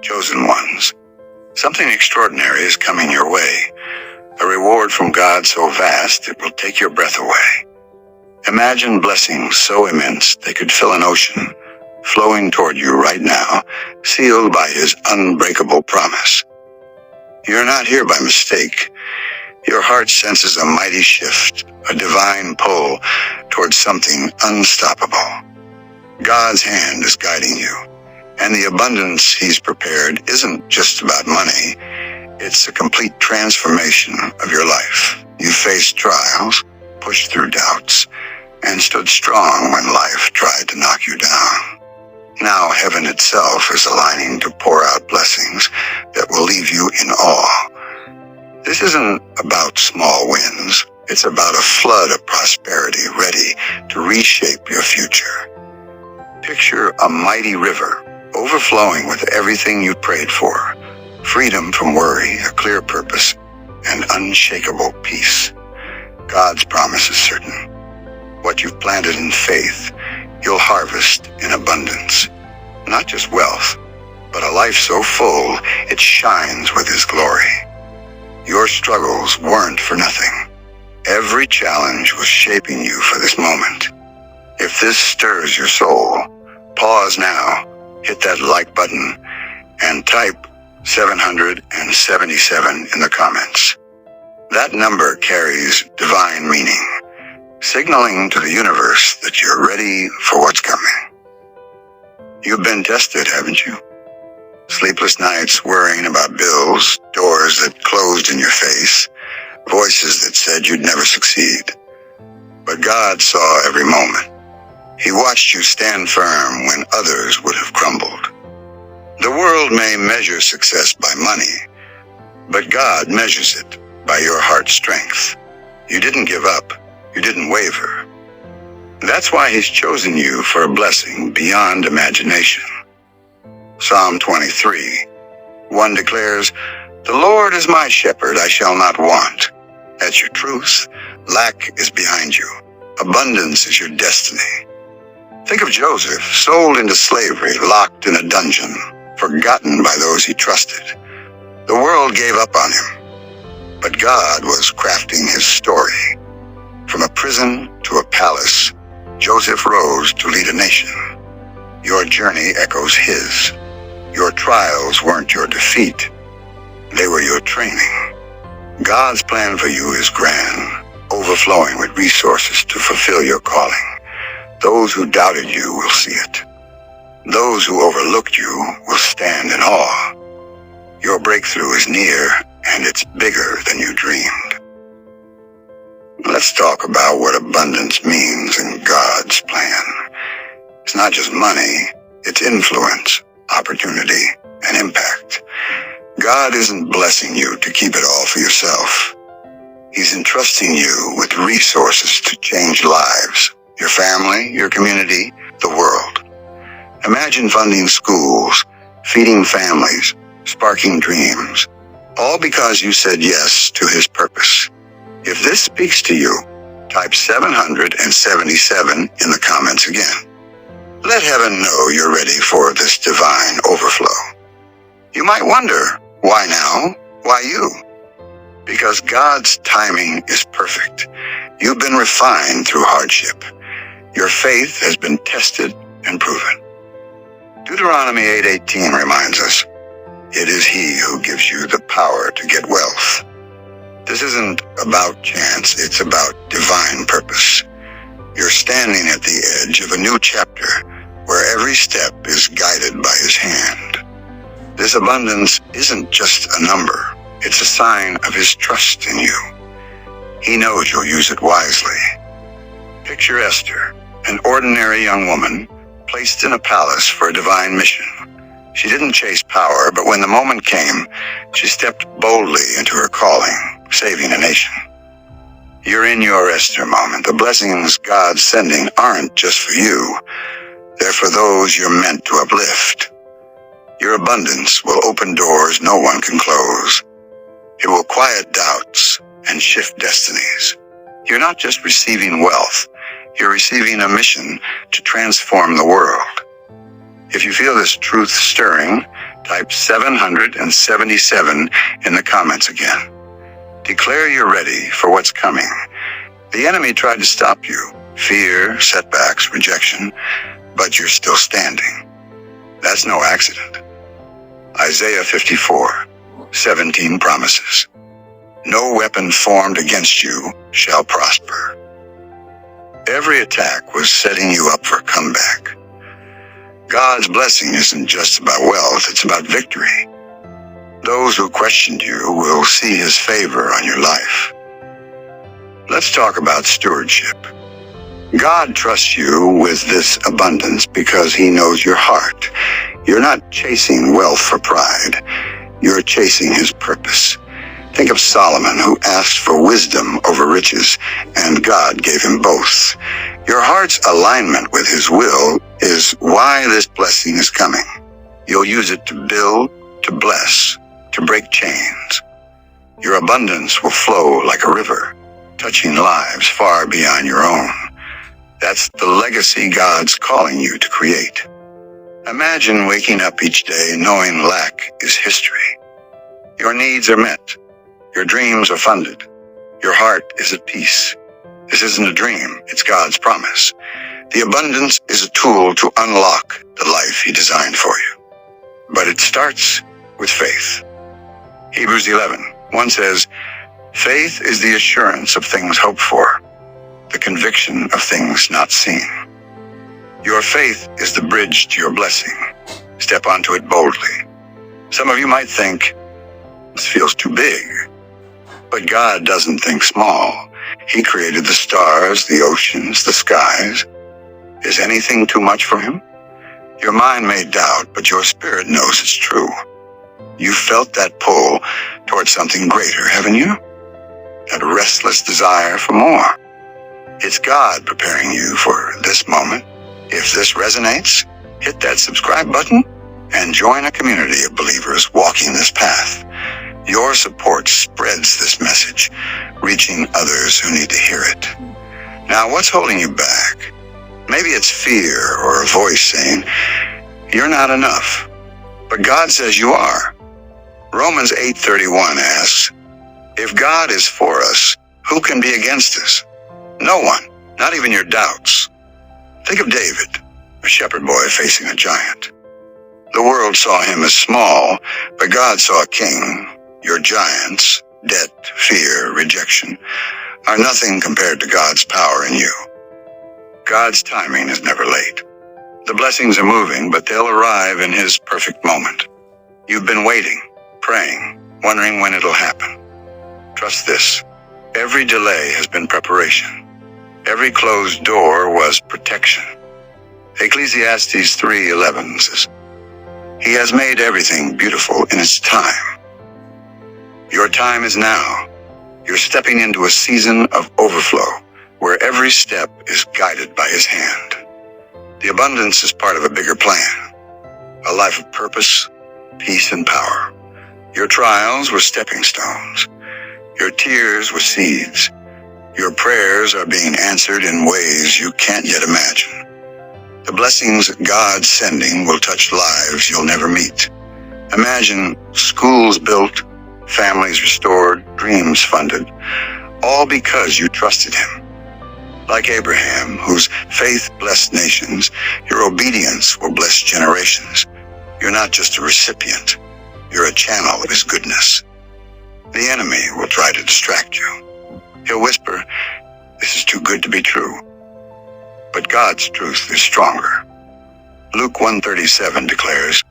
chosen ones. Something extraordinary is coming your way. A reward from God so vast it will take your breath away. Imagine blessings so immense they could fill an ocean, flowing toward you right now, sealed by His unbreakable promise. You're not here by mistake. Your heart senses a mighty shift, a divine pull towards something unstoppable. God's hand is guiding you, and the abundance He's prepared isn't just about money. It's a complete transformation of your life. You faced trials, pushed through doubts, and stood strong when life tried to knock you down. Now heaven itself is aligning to pour out blessings that will leave you in awe. This isn't about small wins. It's about a flood of prosperity ready to reshape your future. Picture a mighty river overflowing with everything you prayed for. Freedom from worry, a clear purpose, and unshakable peace. God's promise is certain. What you've planted in faith, you'll harvest in abundance. Not just wealth, but a life so full it shines with His glory. Your struggles weren't for nothing. Every challenge was shaping you for this moment. If this stirs your soul, pause now, hit that like button, and type 777 in the comments. That number carries divine meaning, signaling to the universe that you're ready for what's coming. You've been tested, haven't you? Sleepless nights worrying about bills, doors that closed in your face, voices that said you'd never succeed. But God saw every moment. He watched you stand firm when others would have crumbled. The world may measure success by money, but God measures it by your heart's strength. You didn't give up. You didn't waver. That's why He's chosen you for a blessing beyond imagination. Psalm 23:1 declares, "The Lord is my shepherd, I shall not want." That's your truth. Lack is behind you. Abundance is your destiny. Think of Joseph, sold into slavery, locked in a dungeon, forgotten by those he trusted. The world gave up on him, but God was crafting His story. From a prison to a palace, Joseph rose to lead a nation. Your journey echoes His. Your trials weren't your defeat. They were your training. God's plan for you is grand, overflowing with resources to fulfill your calling. Those who doubted you will see it. Those who overlooked you will stand in awe. Your breakthrough is near, and it's bigger than you dreamed. Let's talk about what abundance means in God's plan. It's not just money, it's influence, opportunity, and impact. God isn't blessing you to keep it all for yourself. He's entrusting you with resources to change lives, your family, your community, the world. Imagine funding schools, feeding families, sparking dreams, all because you said yes to His purpose. If this speaks to you, type 777 in the comments again. Let heaven know you're ready for this divine overflow. You might wonder, why now? Why you? Because God's timing is perfect. You've been refined through hardship. Your faith has been tested and proven. Deuteronomy 8:18 reminds us, "It is He who gives you the power to get wealth." This isn't about chance, it's about divine purpose. You're standing at the edge of a new chapter where every step is guided by His hand. This abundance isn't just a number, it's a sign of His trust in you. He knows you'll use it wisely. Picture Esther, an ordinary young woman placed in a palace for a divine mission. She didn't chase power, but when the moment came, she stepped boldly into her calling, saving a nation. You're in your Esther moment. The blessings God's sending aren't just for you. They're for those you're meant to uplift. Your abundance will open doors no one can close. It will quiet doubts and shift destinies. You're not just receiving wealth, you're receiving a mission to transform the world. If you feel this truth stirring, type 777 in the comments again. Declare you're ready for what's coming. The enemy tried to stop you. Fear, setbacks, rejection, but you're still standing. That's no accident. Isaiah 54:17 promises, "No weapon formed against you shall prosper." Every attack was setting you up for a comeback. God's blessing isn't just about wealth, it's about victory. Those who questioned you will see his favor on your life. Let's talk about stewardship. God trusts you with this abundance because he knows your heart. You're not chasing wealth for pride. You're chasing his purpose. Think of Solomon, who asked for wisdom over riches, and God gave him both. Your heart's alignment with his will is why this blessing is coming. You'll use it to build, to bless, to break chains. Your abundance will flow like a river, touching lives far beyond your own. That's the legacy God's calling you to create. Imagine waking up each day knowing lack is history. Your needs are met. Your dreams are funded. Your heart is at peace. This isn't a dream, it's God's promise. The abundance is a tool to unlock the life he designed for you. But it starts with faith. Hebrews 11:1 says, "Faith is the assurance of things hoped for, the conviction of things not seen." Your faith is the bridge to your blessing. Step onto it boldly. Some of you might think, this feels too big. But God doesn't think small. He created the stars, the oceans, the skies. Is anything too much for him? Your mind may doubt, but your spirit knows it's true. You felt that pull towards something greater, haven't you? That restless desire for more. It's God preparing you for this moment. If this resonates, hit that subscribe button and join a community of believers walking this path. Your support spreads this message, reaching others who need to hear it. Now, what's holding you back? Maybe it's fear or a voice saying, "You're not enough." But God says you are. Romans 8:31 asks, "If God is for us, who can be against us?" No one, not even your doubts. Think of David, a shepherd boy facing a giant. The world saw him as small, but God saw a king. Your giants, debt, fear, rejection, are nothing compared to God's power in you. God's timing is never late. The blessings are moving, but they'll arrive in his perfect moment. You've been waiting, praying, wondering when it'll happen. Trust this. Every delay has been preparation. Every closed door was protection. Ecclesiastes 3:11 says, "He has made everything beautiful in its time." Your time is now. You're stepping into a season of overflow, where every step is guided by his hand. The abundance is part of a bigger plan, a life of purpose, peace, and power. Your trials were stepping stones. Your tears were seeds. Your prayers are being answered in ways you can't yet imagine. The blessings God's sending will touch lives you'll never meet. Imagine schools built, families restored, dreams funded, all because you trusted him. Like Abraham, whose faith blessed nations, your obedience will bless generations. You're not just a recipient, you're a channel of his goodness. The enemy will try to distract you. He'll whisper, "This is too good to be true." But God's truth is stronger. Luke 1:37 declares,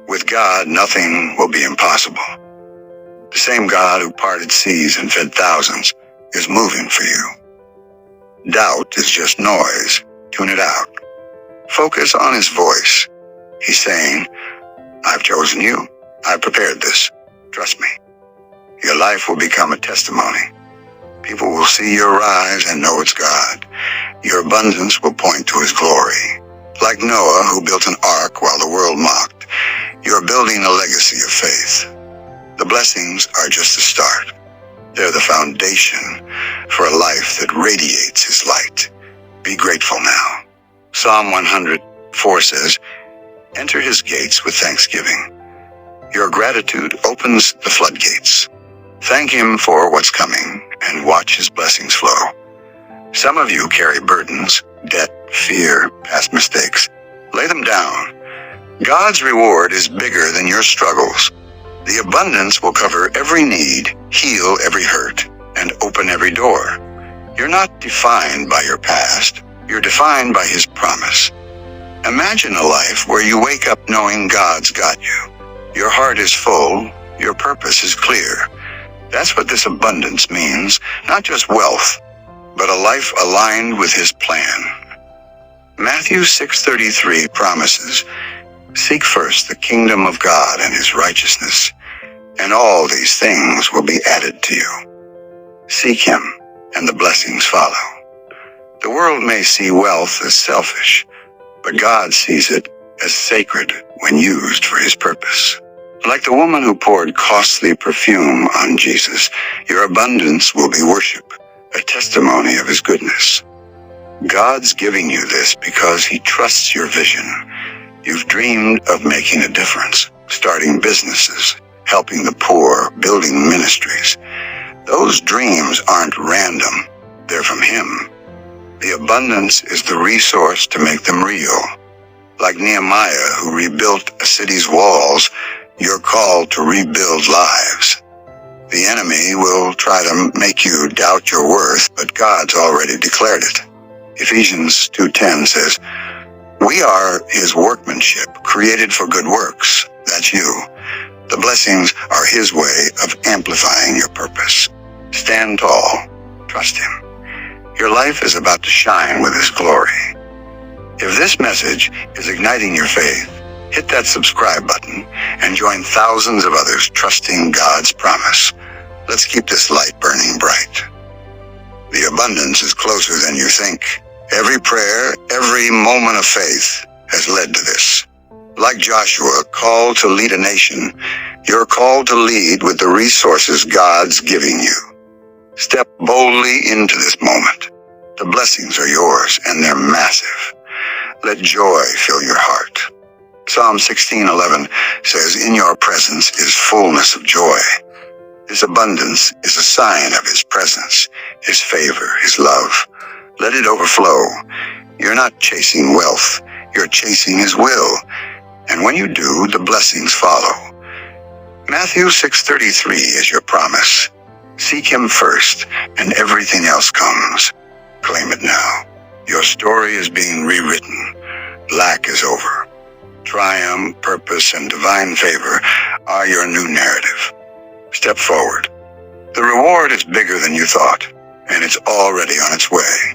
"With God, nothing will be impossible." The same God who parted seas and fed thousands is moving for you. Doubt is just noise. Tune it out. Focus on his voice. He's saying, "I've chosen you. I've prepared this. Trust me." Your life will become a testimony. People will see your rise and know it's God. Your abundance will point to his glory. Like Noah, who built an ark while the world mocked, you're building a legacy of faith. The blessings are just the start. They're the foundation for a life that radiates his light. Be grateful now. Psalm 100:4 says, Enter his gates with thanksgiving. Your gratitude opens the floodgates. Thank him for what's coming and watch his blessings flow. Some of you carry burdens, debt, fear, past mistakes. Lay them down. God's reward is bigger than your struggles. The abundance will cover every need, heal every hurt, and open every door. You're not defined by your past. You're defined by his promise. Imagine a life where you wake up knowing God's got you. Your heart is full. Your purpose is clear. That's what this abundance means. Not just wealth, but a life aligned with his plan. Matthew 6:33 promises, "Seek first the kingdom of God and his righteousness, and all these things will be added to you." Seek him, and the blessings follow. The world may see wealth as selfish, but God sees it as sacred when used for his purpose. Like the woman who poured costly perfume on Jesus, your abundance will be worship, a testimony of his goodness. God's giving you this because he trusts your vision. You've dreamed of making a difference, starting businesses, helping the poor, building ministries. Those dreams aren't random. They're from him. The abundance is the resource to make them real. Like Nehemiah, who rebuilt a city's walls, you're called to rebuild lives. The enemy will try to make you doubt your worth, but God's already declared it. Ephesians 2:10 says, "We are his workmanship, created for good works." That's you. The blessings are his way of amplifying your purpose. Stand tall. Trust him. Your life is about to shine with his glory. If this message is igniting your faith, hit that subscribe button and join thousands of others trusting God's promise. Let's keep this light burning bright. The abundance is closer than you think. Every prayer, every moment of faith has led to this. Like Joshua, called to lead a nation, you're called to lead with the resources God's giving you. Step boldly into this moment. The blessings are yours, and they're massive. Let joy fill your heart. Psalm 16:11 says, "In your presence is fullness of joy." This abundance is a sign of his presence, his favor, his love. Let it overflow. You're not chasing wealth. You're chasing his will. And when you do, the blessings follow. Matthew 6:33 is your promise. Seek him first, and everything else comes. Claim it now. Your story is being rewritten. Lack is over. Triumph, purpose, and divine favor are your new narrative. Step forward. The reward is bigger than you thought, and it's already on its way.